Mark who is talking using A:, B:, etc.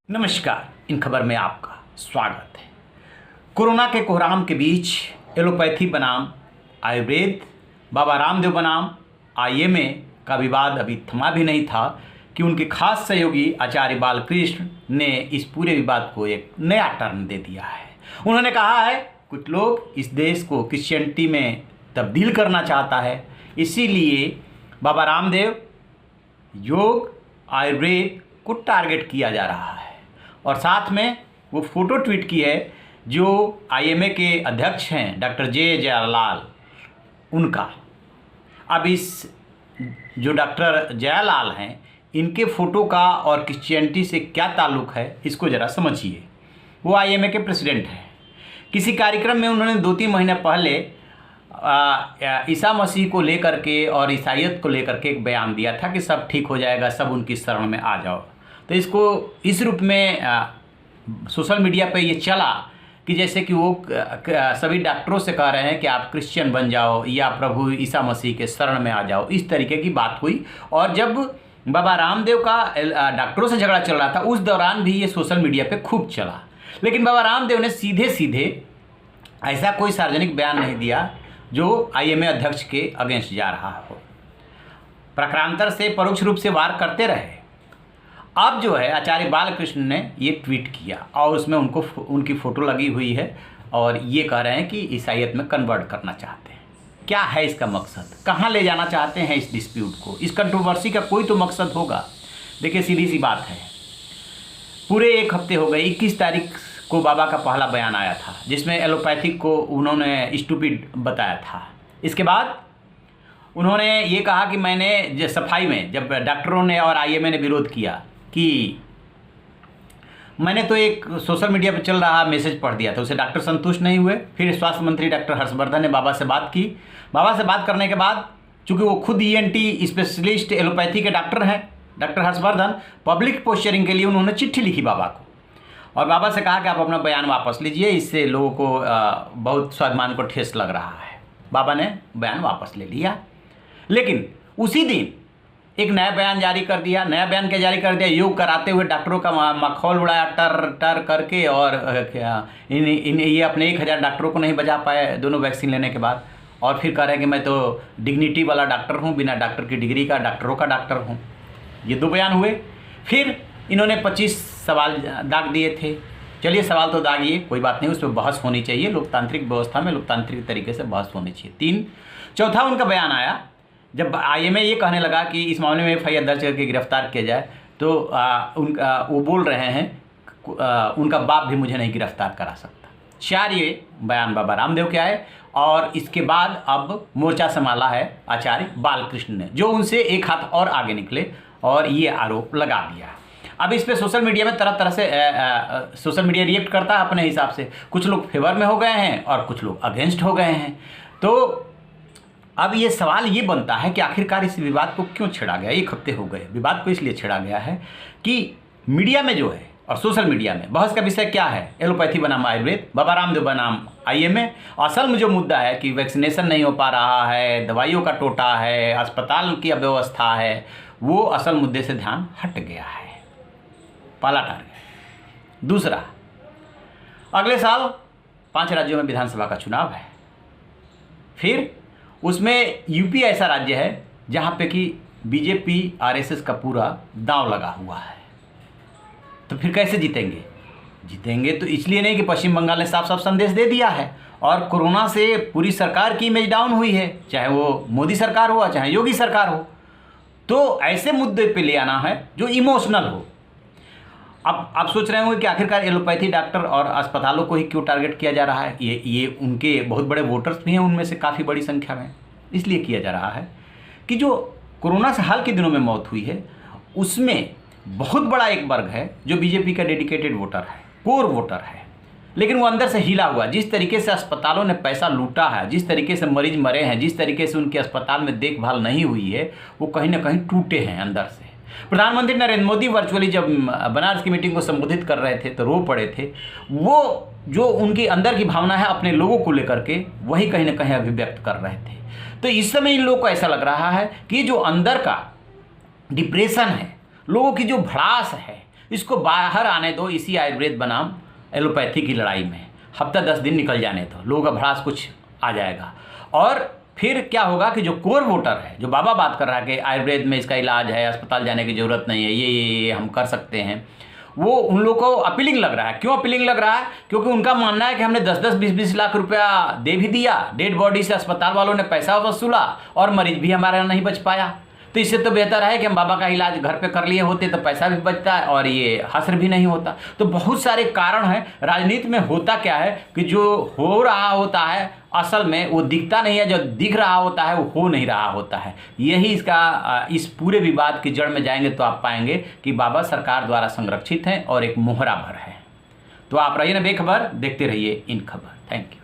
A: नमस्कार, इन खबर में आपका स्वागत है। कोरोना के कोहराम के बीच एलोपैथी बनाम आयुर्वेद, बाबा रामदेव बनाम आईएमए का विवाद अभी थमा भी नहीं था कि उनके खास सहयोगी आचार्य बालकृष्ण ने इस पूरे विवाद को एक नया टर्न दे दिया है। उन्होंने कहा है कुछ लोग इस देश को क्रिश्चियनिटी में तब्दील करना चाहता है, इसीलिए बाबा रामदेव, योग, आयुर्वेद को टारगेट किया जा रहा है। और साथ में वो फोटो ट्वीट की है जो आईएमए के अध्यक्ष हैं डॉक्टर जयलाल, उनका। अब इस जो डॉक्टर जयलाल हैं, इनके फ़ोटो का और क्रिश्चियनिटी से क्या ताल्लुक़ है, इसको ज़रा समझिए। वो आईएमए के प्रेसिडेंट हैं। किसी कार्यक्रम में उन्होंने 2-3 महीने पहले ईसा मसीह को लेकर के और ईसाइयत को लेकर के एक बयान दिया था कि सब ठीक हो जाएगा, सब उनकी शरण में आ जाओ। तो इसको इस रूप में सोशल मीडिया पे ये चला कि जैसे कि वो सभी डॉक्टरों से कह रहे हैं कि आप क्रिश्चियन बन जाओ या प्रभु ईसा मसीह के शरण में आ जाओ, इस तरीके की बात हुई। और जब बाबा रामदेव का डॉक्टरों से झगड़ा चल रहा था, उस दौरान भी ये सोशल मीडिया पे खूब चला। लेकिन बाबा रामदेव ने सीधे सीधे ऐसा कोई सार्वजनिक बयान नहीं दिया जो आईएमए अध्यक्ष के अगेंस्ट जा रहा हो। प्रकारांतर से परोक्ष रूप से वार करते रहे। अब जो है आचार्य बालकृष्ण ने ये ट्वीट किया और उसमें उनकी फ़ोटो लगी हुई है और ये कह रहे हैं कि ईसाइयत में कन्वर्ट करना चाहते हैं। क्या है इसका मकसद? कहाँ ले जाना चाहते हैं इस डिस्प्यूट को? इस कंट्रोवर्सी का कोई तो मकसद होगा। देखिए, सीधी सी बात है, पूरे 1 हफ्ते हो गए। 21 तारीख को बाबा का पहला बयान आया था जिसमें एलोपैथिक को उन्होंने स्टूपिड बताया था। इसके बाद उन्होंने ये कहा कि मैंने सफाई में, जब डॉक्टरों ने और आईएमए ने विरोध किया, कि मैंने तो एक सोशल मीडिया पर चल रहा मैसेज पढ़ दिया था, उसे डॉक्टर संतुष्ट नहीं हुए। फिर स्वास्थ्य मंत्री डॉक्टर हर्षवर्धन ने बाबा से बात की। बाबा से बात करने के बाद, चूँकि वो खुद ईएनटी स्पेशलिस्ट एलोपैथी के डॉक्टर हैं, डॉक्टर हर्षवर्धन, पब्लिक पोस्चरिंग के लिए उन्होंने चिट्ठी लिखी बाबा को और बाबा से कहा कि आप अपना बयान वापस लीजिए, इससे लोगों को बहुत स्वाभिमान को ठेस लग रहा है। बाबा ने बयान वापस ले लिया, लेकिन उसी दिन एक नया बयान जारी कर दिया। नया बयान क्या जारी कर दिया? योग कराते हुए डॉक्टरों का मखौल उड़ाया टर करके, और ये अपने 1000 डॉक्टरों को नहीं बचा पाए दोनों वैक्सीन लेने के बाद। और फिर कह रहे हैं कि मैं तो डिग्निटी वाला डॉक्टर हूँ, बिना डॉक्टर की डिग्री का डॉक्टरों का डॉक्टर हूँ। ये 2 बयान हुए। फिर इन्होंने 25 सवाल दाग दिए थे। चलिए, सवाल तो दागिए, कोई बात नहीं, उस पर बहस होनी चाहिए। लोकतांत्रिक व्यवस्था में लोकतांत्रिक तरीके से बहस होनी चाहिए। 3, चौथा उनका बयान आया जब आईएमए ये कहने लगा कि इस मामले में एफआईआर दर्ज करके गिरफ्तार किया जाए, तो वो बोल रहे हैं उनका बाप भी मुझे नहीं गिरफ्तार करा सकता। 4 ये बयान बाबा रामदेव के आए और इसके बाद अब मोर्चा संभाला है आचार्य बालकृष्ण ने, जो उनसे एक हाथ और आगे निकले और ये आरोप लगा दिया। अब इस पे सोशल मीडिया में तरह से सोशल मीडिया रिएक्ट करता है अपने हिसाब से। कुछ लोग फेवर में हो गए हैं और कुछ लोग अगेंस्ट हो गए हैं। तो अब ये सवाल ये बनता है कि आखिरकार इस विवाद को क्यों छेड़ा गया? 1 हफ्ते हो गए। विवाद को इसलिए छेड़ा गया है कि मीडिया में जो है और सोशल मीडिया में बहस का विषय क्या है? एलोपैथी बनाम आयुर्वेद, बाबा रामदेव बनाम आईएमए। असल में जो मुद्दा है कि वैक्सीनेशन नहीं हो पा रहा है, दवाइयों का टोटा है, अस्पताल की अव्यवस्था है, वो असल मुद्दे से ध्यान हट गया है। पहला टारगेट। दूसरा, अगले साल 5 राज्यों में विधानसभा का चुनाव है। फिर उसमें यूपी ऐसा राज्य है जहाँ पे कि बीजेपी आरएसएस का पूरा दांव लगा हुआ है। तो फिर कैसे जीतेंगे? जीतेंगे तो इसलिए नहीं कि पश्चिम बंगाल ने साफ साफ संदेश दे दिया है और कोरोना से पूरी सरकार की इमेज डाउन हुई है, चाहे वो मोदी सरकार हो चाहे योगी सरकार हो। तो ऐसे मुद्दे पे ले आना है जो इमोशनल हो। अब आप सोच रहे होंगे कि आखिरकार एलोपैथी डॉक्टर और अस्पतालों को ही क्यों टारगेट किया जा रहा है? ये उनके बहुत बड़े वोटर्स भी हैं, उनमें से काफ़ी बड़ी संख्या में। इसलिए किया जा रहा है कि जो कोरोना से हाल के दिनों में मौत हुई है, उसमें बहुत बड़ा एक वर्ग है जो बीजेपी का डेडिकेटेड वोटर है, कोर वोटर है, लेकिन वो अंदर से हिला हुआ। जिस तरीके से अस्पतालों ने पैसा लूटा है, जिस तरीके से मरीज मरे हैं, जिस तरीके से उनके अस्पताल में देखभाल नहीं हुई है, वो कहीं ना कहीं टूटे हैं अंदर से। प्रधानमंत्री नरेंद्र मोदी वर्चुअली जब बनारस की मीटिंग को संबोधित कर रहे थे तो रो पड़े थे। वो जो उनकी अंदर की भावना है अपने लोगों को लेकर के, वही कहीं ना कहीं अभिव्यक्त कर रहे थे। तो इस समय इन लोगों को ऐसा लग रहा है कि जो अंदर का डिप्रेशन है, लोगों की जो भड़ास है, इसको बाहर आने दो इसी आयुर्वेद बनाम एलोपैथी की लड़ाई में। हफ्ता 10 दिन निकल जाने दो, लोगों का भड़ास कुछ आ जाएगा। और फिर क्या होगा कि जो कोर वोटर है, जो बाबा बात कर रहा है कि आयुर्वेद में इसका इलाज है, अस्पताल जाने की ज़रूरत नहीं है, ये हम कर सकते हैं, वो उन लोगों को अपीलिंग लग रहा है। क्यों अपीलिंग लग रहा है? क्योंकि उनका मानना है कि हमने 10-10, 20-20 लाख रुपया दे भी दिया, डेड बॉडी से अस्पताल वालों ने पैसा वसूला और मरीज भी हमारा नहीं बच पाया। तो इससे तो बेहतर है कि हम बाबा का इलाज घर पे कर लिए होते तो पैसा भी बचता है और ये हसर भी नहीं होता। तो बहुत सारे कारण हैं। राजनीति में होता क्या है कि जो हो रहा होता है असल में वो दिखता नहीं है, जो दिख रहा होता है वो हो नहीं रहा होता है। यही इसका इस पूरे विवाद की जड़ में जाएंगे तो आप पाएंगे कि बाबा सरकार द्वारा संरक्षित हैं और एक मोहरा भर है। तो आप रहिए ना बेखबर, देखते रहिए इन खबर। Thank you.